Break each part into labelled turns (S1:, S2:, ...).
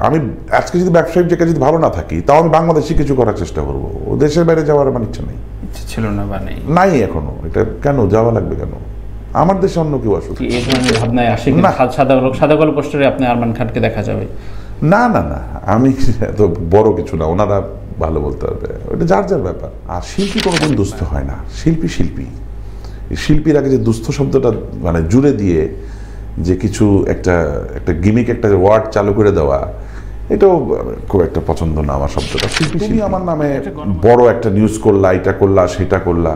S1: আমি আজকে যদি ব্যবসায়িক জায়গায় যদি ভালো না থাকি, তাও আমি বাংলাদেশে কিছু করার চেষ্টা করবো। দেশের বাইরে যাওয়ার আমার ইচ্ছা নেই,
S2: ইচ্ছা ছিল না বা নেই,
S1: নাই এখনো। এটা কেন যাওয়া লাগবে কেন? আমার দেশে অন্য কেউ আসুক।
S2: এই ধরনের ভাবনায় আসে না, সাদা কালো পোস্টারে আপনি আরমান খানকে দেখা যাবে?
S1: না না না, আমি এত বড় কিছু না, ওনারা ভালো বলতে পারবে, ওটা যার যার ব্যাপার। আর শিল্পী কোনোদিন দুস্থ হয় না। শিল্পী শিল্পী, শিল্পীর আগে যে দুস্থ শব্দটা মানে জুড়ে দিয়ে যে কিছু একটা গিমিক একটা ওয়ার্ড চালু করে দেওয়া, এটাও খুব একটা পছন্দ না আমার শব্দটা। শিল্পী শিল্পী আমার নামে বড় একটা নিউজ করলা, এটা করলা সেটা করলা,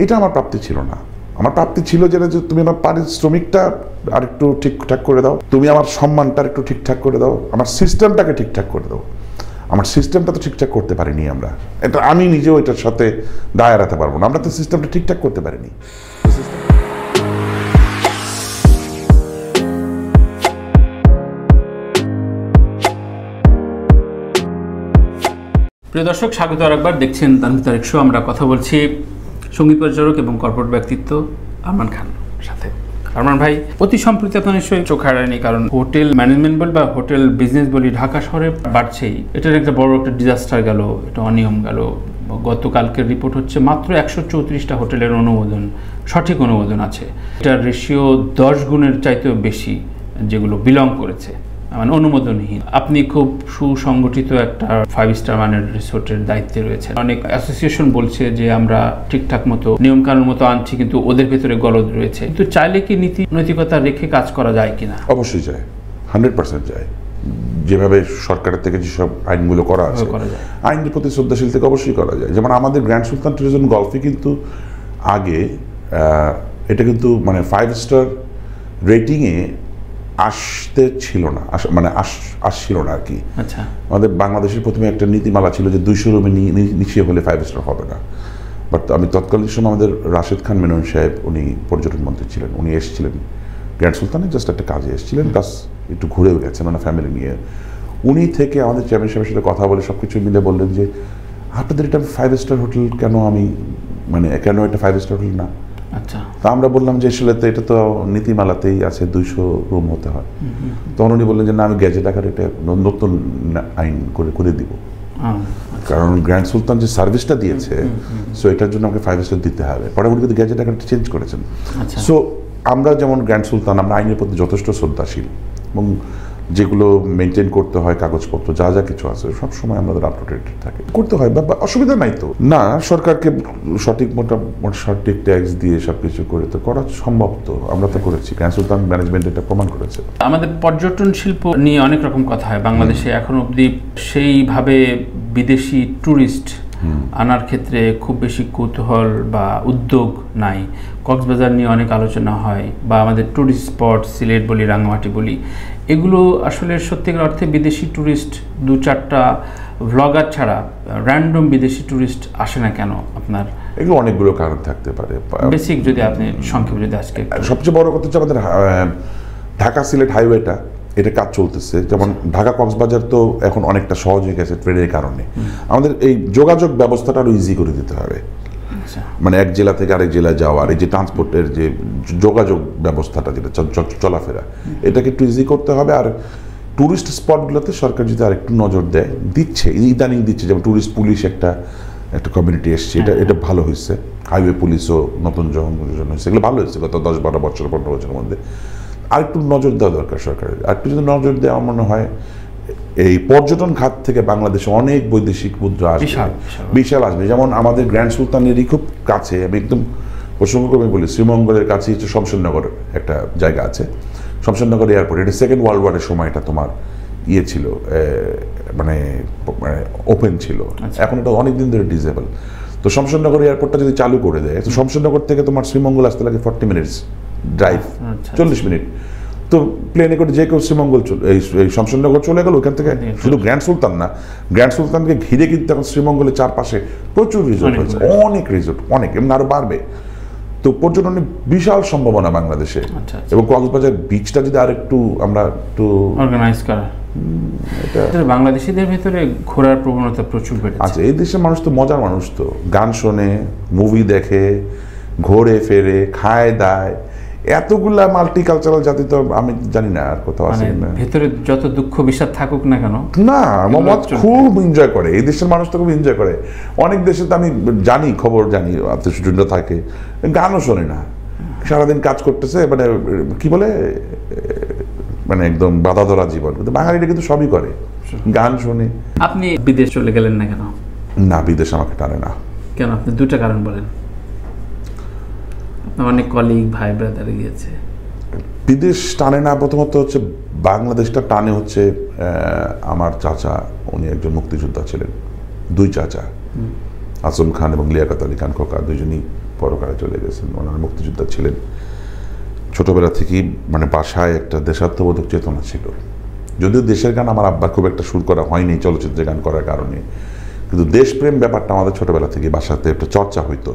S1: এইটা আমার প্রাপ্তি ছিল না। আমার প্রাপ্তি ছিল যে তুমি আমার পারিশ্রমিকটা আর একটু ঠিকঠাক করে দাও, তুমি আমার সম্মানটা একটু ঠিকঠাক করে দাও, আমার সিস্টেমটাকে ঠিকঠাক করে দাও। আমার সিস্টেমটা তো ঠিকঠাক করতে পারিনি আমরা, এটা আমি নিজেও এটার সাথে দায় এড়াতে পারবো না। আমরা তো সিস্টেমটা ঠিকঠাক করতে পারিনি।
S2: প্রিয় দর্শক, স্বাগত আরেকবার। দেখছেন তানভীর তারেক শো। আমরা কথা বলছি সঙ্গীত পরিচালক এবং কর্পোরেট ব্যক্তিত্ব আরমান খান সাথে। আরমান ভাই, অতি সম্প্রতি আপনার নিশ্চয়ই চোখ হারায়নি, কারণ হোটেল ম্যানেজমেন্ট বলি বা হোটেল বিজনেস বলি ঢাকা শহরে বাড়ছেই। এটার একটা বড় একটা ডিজাস্টার গেল, এটা অনিয়ম গেল। গতকালকের রিপোর্ট হচ্ছে মাত্র 134টা হোটেলের অনুমোদন, সঠিক অনুমোদন আছে। এটার রেশিও 10 গুণের চাইতেও বেশি যেগুলো বিলং করেছে, মানে অনুমোদনহীন। আপনি খুব সুসংগঠিত একটা 5 স্টার মানের রিসোর্টের দায়িত্বে রয়েছেন। অনেক অ্যাসোসিয়েশন বলছে যে আমরা ঠিকঠাক মতো নিয়মকানুন মতো আনছি, কিন্তু ওদের ভেতরে গলদ রয়েছে। কিন্তু চাইলে কি নীতি নৈতিকতা রেখে কাজ করা যায় কিনা?
S1: অবশ্যই যায়, 100% যায়। যেভাবে সরকারের থেকে যেসব আইনগুলো করা আছে, আইনের প্রতি শ্রদ্ধাশীল থেকে অবশ্যই করা যায়। যেমন আমাদের গ্র্যান্ড সুলতান ট্যুরিজম গলফে কিন্তু আগে এটা কিন্তু মানে 5 স্টার রেটিংয়ে আসতে ছিল না, মানে আসছিল না আর কি।
S2: আচ্ছা,
S1: আমাদের বাংলাদেশের প্রথমে একটা নীতিমালা ছিল যে 200 রুমের নিচে হলে 5 স্টার হবে না। বাট আমি তৎকালীন সময় আমাদের রাশেদ খান মেনন সাহেব, উনি পর্যটন মন্ত্রী ছিলেন, উনি এসেছিলেন গ্র্যান্ড সুলতানে, জাস্ট একটা কাজে এসেছিলেন, প্লাস একটু ঘুরেও গেছেন মানে ফ্যামিলি নিয়ে। উনি থেকে আমাদের চেয়ারম্যান সাহেবের সাথে কথা বলে সব কিছু মিলে বললেন যে আপনাদের এটা 5 স্টার হোটেল কেন, আমি মানে কেন এটা 5 স্টার হোটেল না?
S2: আচ্ছা,
S1: তা আমরা বললাম যে আসলে তো এটা তো নীতিমালাতেই আছে 200 রুম হতে হয়। তখন উনি বললেন যে না, আমি গেজেট আকারে এটা নতুন আইন করে দিব, কারণ গ্র্যান্ড সুলতান যে সার্ভিসটা দিয়েছে, সো এটার জন্য আমাকে 5 স্টার দিতে হবে। পরে উনি কিন্তু গেজেট আকারটা চেঞ্জ করেছেন। সো আমরা যেমন গ্র্যান্ড সুলতান, আমরা আইনের প্রতি যথেষ্ট শ্রদ্ধাশীল এবং যেগুলো মেনটেন করতে হয়, কাগজপত্র যা যা কিছু আছে সবসময় আমাদের আপ টু ডেট থাকে, করতে হয়, বা অসুবিধা নাই তো। না, সরকারকে সঠিক সঠিক ট্যাক্স দিয়ে সব কিছু করে তো করা সম্ভব, তো আমরা তো করেছি। গ্র্যান্ড সুলতান ম্যানেজমেন্ট এটা প্রমাণ করেছে।
S2: আমাদের পর্যটন শিল্প নিয়ে অনেক রকম কথা হয় বাংলাদেশে। এখন অবধি সেইভাবে বিদেশি ট্যুরিস্ট আনার ক্ষেত্রে খুব বেশি কৌতূহল বা উদ্যোগ নাই। কক্সবাজার নিয়ে অনেক আলোচনা হয়, বা আমাদের ট্যুরিস্ট স্পট সিলেট বলি, রাঙামাটি বলি, এগুলো আসলে সত্যিকার অর্থে বিদেশি ট্যুরিস্ট 2-4টা ভ্লগার ছাড়া র্যান্ডম বিদেশি ট্যুরিস্ট আসে না কেন আপনার?
S1: এগুলো অনেকগুলো কারণ থাকতে পারে।
S2: বেসিক যদি আপনি সংক্ষেপে যদি আজকে,
S1: সবচেয়ে বড় কথা হচ্ছে আমাদের ঢাকা সিলেট হাইওয়েটা, এটা কাজ চলতেছে। যেমন ঢাকা কক্সবাজার তো এখন অনেকটা সহজ হয়ে গেছে ট্রেনের কারণে। আমাদের এই যোগাযোগ ব্যবস্থাটা আরো ইজি করে দিতে হবে, মানে এক জেলা থেকে আরেক জেলায় যাওয়ার এই যে ট্রান্সপোর্টের যে যোগাযোগ ব্যবস্থাটা, যেটা চলাফেরা, এটাকে একটু ইজি করতে হবে। আর ট্যুরিস্ট স্পটগুলোতে সরকার যদি আর একটু নজর দেয়, দিচ্ছে ইদানিং দিচ্ছে, যেমন ট্যুরিস্ট পুলিশ একটা কমিউনিটি এসছে, এটা ভালো হয়েছে। হাইওয়ে পুলিশও নতুন জন্য হয়েছে, এগুলো ভালো হয়েছে গত 10-12 বছর 15 বছরের মধ্যে। আর একটু নজর দেওয়া দরকার সরকারের। আর একটু যদি নজর দেওয়া, আমার মনে হয় এই পর্যটন খাত থেকে বাংলাদেশে অনেক বৈদেশিক মুদ্রা আসবে, বিশাল আসবে। যেমন আমাদের গ্র্যান্ড সুলতানেরই খুব কাছে, আমি একদম প্রসঙ্গক্রমে বলি, শ্রীমঙ্গলের কাছে হচ্ছে শমশেরনগর একটা জায়গা আছে, শমশেরনগর এয়ারপোর্ট। এটা সেকেন্ড ওয়ার্ল্ড ওয়ারের সময় এটা তোমার ইয়ে ছিল, মানে ওপেন ছিল। এখন এটা অনেকদিন ধরে ডিসেবল। তো শমশেরনগর এয়ারপোর্টটা যদি চালু করে দেয়, তো শমশেরনগর থেকে তোমার শ্রীমঙ্গল আসতে লাগে 40 মিনিটস ড্রাইভ, 40 মিনিট। তো প্লেনে করে যে কেউ শ্রীমঙ্গল এই শমশেরনগর চলে গেল। ওইখান থেকে শুধু গ্র্যান্ড সুলতান না, গ্র্যান্ড সুলতানকে ঘিরে কিন্তু এখন শ্রীমঙ্গলের চারপাশে প্রচুর রিসোর্ট হয়েছে, অনেক রিসোর্ট, অনেক, এবং আরো বাড়বে। তো পর্যটনের বিশাল সম্ভাবনা বাংলাদেশে। এবং কক্সবাজার বিচটা যদি আর একটু আমরা একটু
S2: অর্গানাইজ করা, এটা বাংলাদেশিদের ভিতরে ঘোরার প্রবণতা প্রচুর বেড়েছে।
S1: আচ্ছা, এই দেশের মানুষ তো মজার মানুষ, তো গান শোনে, মুভি দেখে, ঘোরে ফেরে, খায় দায়, এতগুলা মাল্টিকালচারাল জাতি তো আমি জানি না আর কোথাও আছে
S2: মানে
S1: না।
S2: ভেতরে যত দুঃখ বিষাদ থাকুক না কেন,
S1: না, মোহাম্মদ খুব এনজয় করে, এই দেশের মানুষ তো খুব এনজয় করে। অনেক দেশে তো আমি জানি, খবর জানি, আত্মীয় থাকে, গানও শোনে না, সারাদিন কাজ করতেছে, মানে কি বলে, মানে একদম বাধা ধরা জীবন। কিন্তু বাঙালিটা কিন্তু সবই করে, গান শোনে।
S2: আপনি বিদেশ চলে গেলেন না কেন?
S1: না, বিদেশ আমাকে টানে না।
S2: কেন? আপনি দুটা কারণ বলেন। আপনার অনেক কলিগ ভাই ব্রাদার গিয়েছে।
S1: বিদেশ টানে না, প্রথমত হচ্ছে বাংলাদেশটা টানে হচ্ছে আমার চাচা, উনি একজন মুক্তিযোদ্ধা ছিলেন, দুই চাচা, আসল খান এবং লিয়াকত আলী খান খোকা, দুইজনই পরকালে চলে গেছেন। ওনারা মুক্তিযোদ্ধা ছিলেন। ছোটবেলা থেকেই মানে বাসায় একটা দেশাত্মবোধক চেতনা ছিল। যদিও দেশের গান আমার আব্বার খুব একটা সুর করা হয়নি চলচ্চিত্রে গান করার কারণে, কিন্তু দেশপ্রেম ব্যাপারটা আমাদের ছোটবেলা থেকে বাসাতে একটা চর্চা হইতো।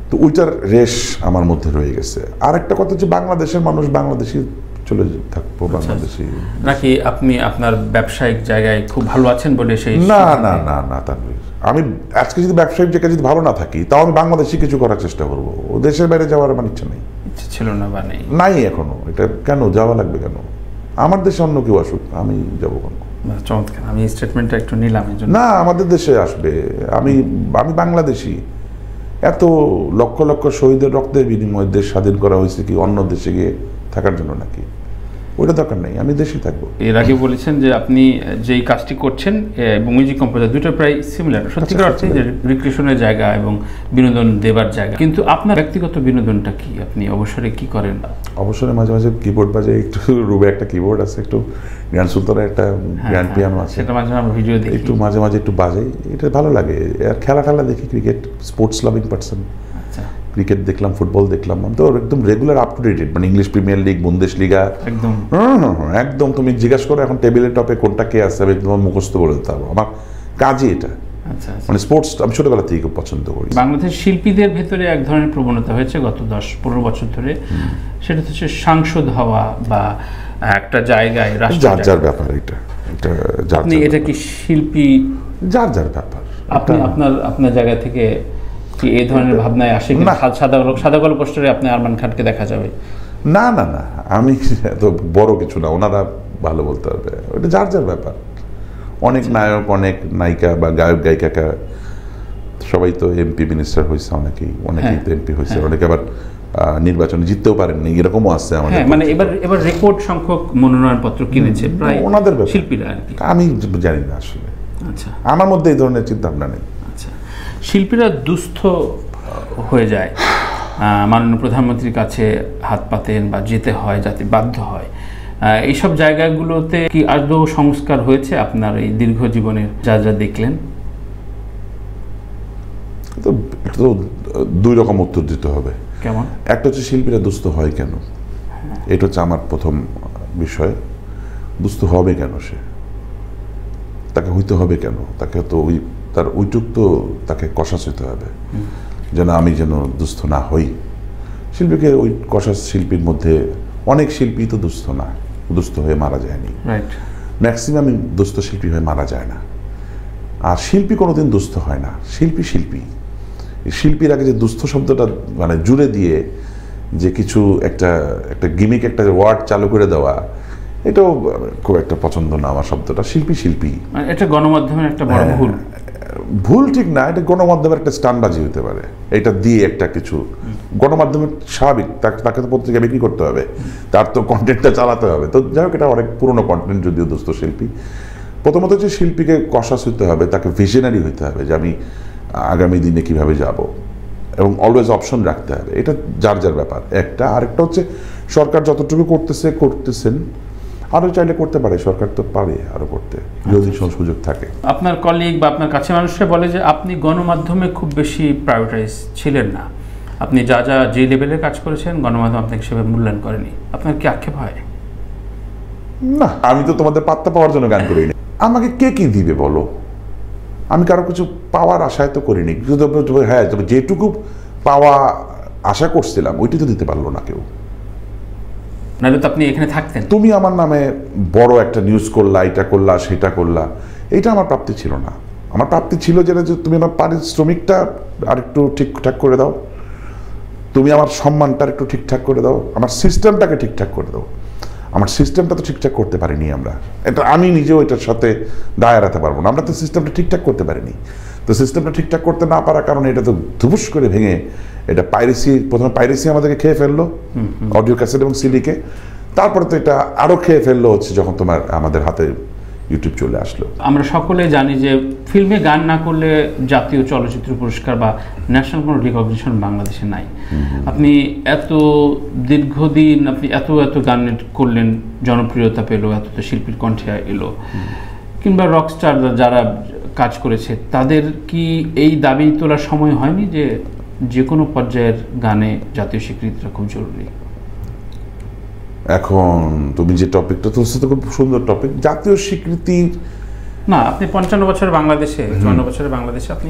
S1: তো ওইটার রেশ আমার মধ্যে রয়ে গেছে। আর একটা কথা হচ্ছে বাংলাদেশের মানুষ বাংলাদেশি চলে থাকবো, বাংলাদেশি
S2: নাকি আপনি আপনার ব্যবসায়িক জায়গায় খুব ভালো আছেন বলে সেই?
S1: না না না না, তানভীর, আমি আজকে যদি ব্যবসায়িক জায়গায় যদি ভালো না থাকি, তাও আমি বাংলাদেশি কিছু করার চেষ্টা করবো। ও দেশের বাইরে যাওয়ার আমার ইচ্ছা নেই,
S2: ইচ্ছে ছিল না বা নেই?
S1: নাই এখনো। এটা কেন যাওয়া লাগবে কেন? আমার দেশে অন্য কেউ আসুক, আমি যাবো কেন?
S2: চমৎকার, আমি স্টেটমেন্টটা একটু নিলাম এই জন্য।
S1: না, আমাদের দেশে আসবে। আমি বাংলাদেশি। এত লক্ষ লক্ষ শহীদের রক্তের বিনিময়ে দেশ স্বাধীন করা হয়েছে কি অন্য দেশে গিয়ে থাকার জন্য নাকি? ওইটা দরকার নেই, আমি দেশেই থাকবো।
S2: এর আগে বলেছেন যে আপনি যেই কাজটি করছেন এবং মিউজিক কম্পোজার, দুটো প্রায় সিমিলার সত্যিকার অর্থে, যে রিক্রিয়েশনের জায়গা এবং বিনোদন দেবার জায়গা। কিন্তু আপনার ব্যক্তিগত বিনোদনটা কি? আপনি অবসরে কি করেন?
S1: অবসরে মাঝে মাঝে কিবোর্ড বাজাই, একটু রুবে একটা কিবোর্ড আছে, একটু গ্র্যান্ড সুলতানের একটা গ্র্যান্ড পিয়ানো আছে,
S2: সেটা মাঝে মাঝে ভিডিও দেখি,
S1: একটু মাঝে মাঝে একটু বাজাই, এটা ভালো লাগে। আর খেলা দেখি, cricket, sports loving person. Cricket দেখলাম, ফুটবল দেখলাম, তো একদম রেগুলার আপ টু ডেটেড, মানে ইংলিশ প্রিমিয়ার লিগ, বুন্দেশলিগা,
S2: একদম
S1: একদম। তুমি জিজ্ঞাসা করো এখন টেবিলের টপে কোনটা কে আছে, আমি তোমার মুখস্থ বলে দিতে পারবো। আমার কাজই এটা। মানে স্পোর্টস আমি ছোটবেলা থেকে খুব পছন্দ করি।
S2: বাংলাদেশ শিল্পীদের ভেতরে এক ধরনের প্রবণতা হয়েছে গত 10-15 বছর ধরে, সেটা হচ্ছে সাংসদ হওয়া বা একটা জায়গায়
S1: যার যার ব্যাপার। এটা
S2: আপনি এটা কি শিল্পী,
S1: যার যার ব্যাপার।
S2: আপনি আপনার জায়গা থেকে কি এই ধরনের ভাবনায় আসে কি? সাদা কালো পোস্টারে আপনি আরমান খানকে দেখা যাবে?
S1: না না না, আমি এত বড় কিছু না, ওনারা ভালো বলতে হবে, ওটা যার যার ব্যাপার। অনেক নায়ক, অনেক নায়িকা বা গায়ক গায়িকা সবাই তো এমপি মিনিস্টার হয়েছে, অনেকেই তো এমপি হয়েছে, অনেকে আবার নির্বাচনে জিততেও পারেননি, এরকমও আছে আমাদের।
S2: মানে এবার রেকর্ড সংখ্যক মনোনয়নপত্র কিনেছে প্রায়
S1: ওনাদের ব্যাপার,
S2: শিল্পীরা আর কি।
S1: আমি জানি না আসলে।
S2: আচ্ছা,
S1: আমার মধ্যে এই ধরনের চিন্তা ভাবনা নেই।
S2: আচ্ছা, শিল্পীরা দুস্থ হয়ে যায়, মাননীয় প্রধানমন্ত্রীর কাছে হাত পাতেন বা যেতে হয়, যাতে বাধ্য হয়। এইসব জায়গাগুলোতে কি আদৌ সংস্কার হয়েছে আপনার এই দীর্ঘ জীবনের যা যা দেখলেন?
S1: তো এটা তো দুই রকম উত্তর দিতে হবে।
S2: কেমন? একটা
S1: হচ্ছে শিল্পীরা দুস্থ হয় কেন, এটা হচ্ছে আমার প্রথম বিষয়। দুস্থ হবে কেন সে, তাকে হইতে হবে কেন, তাকে তো তার ওইটুক তো তাকে কষাস হইতে হবে যেন আমি যেন দুস্থ না হই। শিল্পীকে ওই কষাস শিল্পীর মধ্যে অনেক শিল্পী তো দুস্থ না, দুস্থ হয়ে মারা যায়নি। ম্যাক্সিমাম দুস্থ শিল্পী হয়ে মারা যায় না। আর শিল্পী কোনোদিন দুস্থ হয় না। শিল্পীর আগে যে দুস্থ শব্দটা মানে জুড়ে দিয়ে যে কিছু একটা গিমিক, একটা ওয়ার্ড চালু করে দেওয়া, এটাও খুব একটা পছন্দ না আমার শব্দটা। শিল্পী
S2: এটা গণমাধ্যমের একটা বড়
S1: ভুল ঠিক না, এটা গণমাধ্যমের একটা স্টানবাজি হতে পারে। এটা দিয়ে একটা কিছু গণমাধ্যমের স্বাভাবিক, তাকে তো পত্রিকা বিক্রি করতে হবে, তার তো কন্টেন্টটা চালাতে হবে। তো যাই হোক, এটা অনেক পুরনো কন্টেন্ট, যদিও দুস্থ শিল্পী। প্রথমত হচ্ছে শিল্পীকে কষাস হতে হবে, তাকে ভিশনারি হতে হবে যে আমি আগামী দিনে কিভাবে যাব, এবং অলওয়েজ অপশন রাখতে হবে। এটা যার যার ব্যাপার একটা। আরেকটা হচ্ছে সরকার যতটুকু করতেছেন, আরও চাইলে করতে পারে, সরকার তো পারে আরও করতে, যদি সুযোগ থাকে।
S2: আপনার কলিগ বা আপনার কাছে মানুষরা বলে যে আপনি গণমাধ্যমে খুব বেশি প্রায়োরিটাইজ ছিলেন না, আপনি যে লেভেলের কাজ করেছেন গণমাধ্যম আপনাকে সেভাবে মূল্যায়ন করেনি। আপনার কি আক্ষেপ হয়?
S1: না, আমি তো তোমাদের পাত্তা পাওয়ার জন্য গান করিনি। আমাকে কে কি দিবে বলো? আমি কারো কিছু পাওয়ার আশায় তো করিনি। হ্যাঁ, যেটুকু পাওয়া আশা করছিলাম ওইটি তো দিতে পারলো না কেউ।
S2: নাহলে তো আপনি এখানে থাকতেন।
S1: তুমি আমার নামে বড় একটা নিউজ করলা, এটা করলা, সেটা করলা, এটা আমার প্রাপ্তি ছিল না। আমার প্রাপ্তি ছিল যেটা, যে তুমি আমার পারিশ্রমিকটা আরেকটু ঠিকঠাক করে দাও, তুমি আমার সম্মানটা একটু ঠিকঠাক করে দাও, আমার সিস্টেমটাকে ঠিকঠাক করে দাও। আমার সিস্টেমটা তো ঠিকঠাক করতে পারিনি আমরা, এটা আমি নিজেও এটার সাথে দায় এড়াতে পারবো না। আমরা তো সিস্টেমটা ঠিকঠাক করতে পারিনি। তো সিস্টেমটা ঠিকঠাক করতে না পারার কারণে এটা তো ধুবুস করে ভেঙে এটা পাইরেসি, প্রথমে পাইরেসি আমাদেরকে খেয়ে ফেললো অডিও ক্যাসেট এবং সিডিকে, তারপরে তো এটা আরও খেয়ে ফেললো হচ্ছে যখন তোমার আমাদের হাতে ইউটিউব চলে আসলো।
S2: আমরা সকলে জানি যে ফিল্মে গান না করলে জাতীয় চলচ্চিত্র পুরস্কার বা ন্যাশনাল কোনো রিকগনিশন বাংলাদেশে নাই। আপনি এত দীর্ঘদিন আপনি এত গান করলেন, জনপ্রিয়তা পেলো, এত শিল্পীর কণ্ঠে এলো, কিংবা রকস্টার যারা কাজ করেছে তাদের কি এই দাবি তোলার সময় হয়নি যে কোনো পর্যায়ের গানে জাতীয় স্বীকৃতিটা খুব জরুরি?
S1: এখন তুমি যে টপিকটা তুলছো তো খুব সুন্দর টপিক, জাতীয় স্বীকৃতি
S2: না। আপনি 55 বছর বাংলাদেশে, 54 বছরের বাংলাদেশে আপনি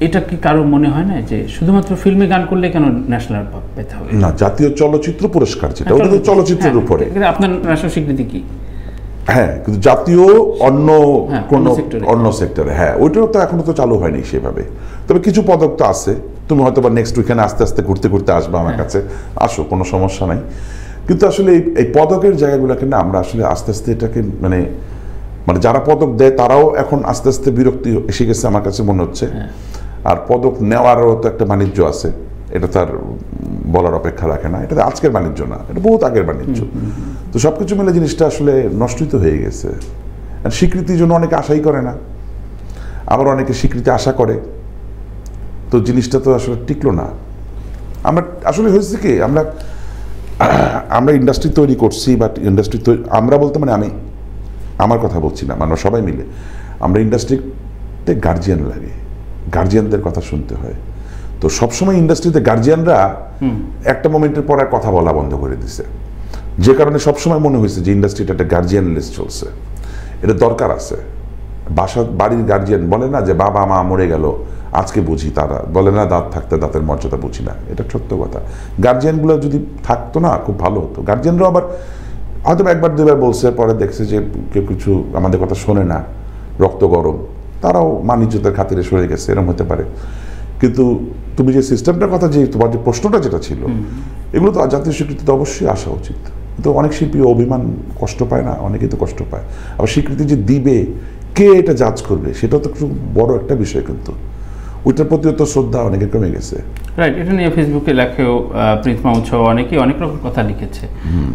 S2: এটা কি কারো মনে হয় না যে শুধুমাত্র ফিল্মে গান করলে কেন ন্যাশনাল পেতে হবে?
S1: না, জাতীয় চলচ্চিত্র পুরস্কার যেটা, ওটা তো চলচ্চিত্রের উপরে।
S2: আপনার ন্যাশনাল স্বীকৃতি কি?
S1: হ্যাঁ, কিন্তু জাতীয় অন্য কোন অন্য সেক্টরে, হ্যাঁ ওইটাও তো এখনো তো চালু হয়নি সেভাবে। তবে কিছু পদক তো আছে, তুমি হয়তো বা নেক্সট উইকেন্ডে আস্তে আস্তে ঘুরতে ঘুরতে আসবে আমার কাছে, আসো, কোনো সমস্যা নাই। কিন্তু আসলে এই পদকের জায়গাগুলোকে না আমরা আসলে আস্তে আস্তে এটাকে মানে যারা পদক দেয় তারাও এখন আস্তে আস্তে বিরক্তি এসে গেছে আমার কাছে মনে হচ্ছে। আর পদক নেওয়ারও তো একটা বাণিজ্য আছে, এটা তার বলার অপেক্ষা রাখে না। এটা আজকের বাণিজ্য না, এটা বহুত আগের বাণিজ্য। তো সব কিছু মিলে জিনিসটা আসলে নষ্টই তো হয়ে গেছে। আর স্বীকৃতির জন্য অনেকে আশাই করে না, আবার অনেকে স্বীকৃতি আশা করে, তো জিনিসটা তো আসলে টিকলো না। আমরা আসলে হয়েছে কি, আমরা ইন্ডাস্ট্রি তৈরি করছি, বাট ইন্ডাস্ট্রি আমরা বলতে মানে আমি আমার কথা বলছি না, আমরা সবাই মিলে আমরা ইন্ডাস্ট্রিতে গার্জিয়ান লাগে, গার্জিয়ানদের কথা শুনতে হয়। তো সবসময় ইন্ডাস্ট্রিতে গার্জিয়ানরা একটা মোমেন্টের পর আর কথা বলা বন্ধ করে দিছে, যে কারণে সবসময় মনে হয়েছে যে ইন্ডাস্ট্রিটা একটা গার্জিয়ান লিস্ট চলছে। এটা দরকার আছে। বাড়ির গার্জিয়ান বলে না যে বাবা মা মরে গেল আজকে বুঝি, তারা বলে না দাঁত থাকতে দাঁতের মর্যাদা বুঝি না, এটা সত্য কথা। গার্জিয়ানগুলো যদি থাকতো না খুব ভালো হতো। গার্জিয়ানরাও আবার হয়তো একবার দুবার বলছে, পরে দেখছে যে কেউ কিছু আমাদের কথা শোনে না, রক্ত গরম, তারাও মানিজ্যতার খাতিরে সরে গেছে, এরকম হতে পারে। কিন্তু তুমি যে সিস্টেমটার কথা, যে তোমার যে প্রশ্নটা যেটা ছিল, এগুলো তো জাতীয় স্বীকৃতি তো অবশ্যই আসা উচিত। তো অনেক শিল্পী অভিমান কষ্ট পায় না, অনেকেই তো কষ্ট পায়। আবার স্বীকৃতি যে দিবে, কে এটা জাজ করবে, সেটাও তো খুব বড় একটা বিষয়। কিন্তু ওইটার প্রতিও তো শ্রদ্ধা অনেকে কমে গেছে।
S2: রাইট, এটা নিয়ে ফেসবুকে লেখেও প্রীত মাহমুদ সহ অনেকেই অনেক রকম কথা লিখেছে।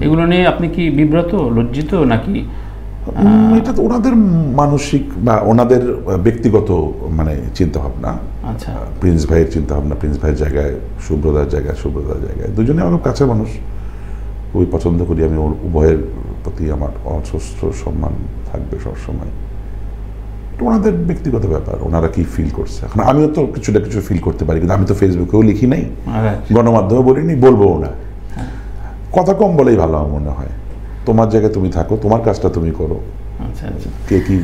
S2: এগুলো নিয়ে আপনি কি বিব্রত, লজ্জিত নাকি?
S1: এটা তো ওনাদের মানসিক বা ওনাদের ব্যক্তিগত চিন্তা ভাবনা।
S2: আচ্ছা,
S1: প্রিন্স ভাইয়ের চিন্তা ভাবনা, প্রিন্স ভাইয়ের জায়গায়, সুব্রতার জায়গায়, দুজনে আমার কাছের মানুষ, খুবই পছন্দ করি আমি। উভয়ের প্রতি আমার অসুস্থ সম্মান থাকবে সবসময়। ওনাদের ব্যক্তিগত ব্যাপার, ওনারা কি ফিল করছে। এখন আমিও তো কিছুটা কিছু ফিল করতে পারি, কিন্তু আমি তো ফেসবুকেও লিখি নাই, গণমাধ্যমে বলিনি, বলবো না। কথা কম বলেই ভালো আমার মনে হয়। তোমার জায়গায় তুমি থাকো, তোমার কাজটা তুমি করো।
S2: আচ্ছা,
S1: কে কি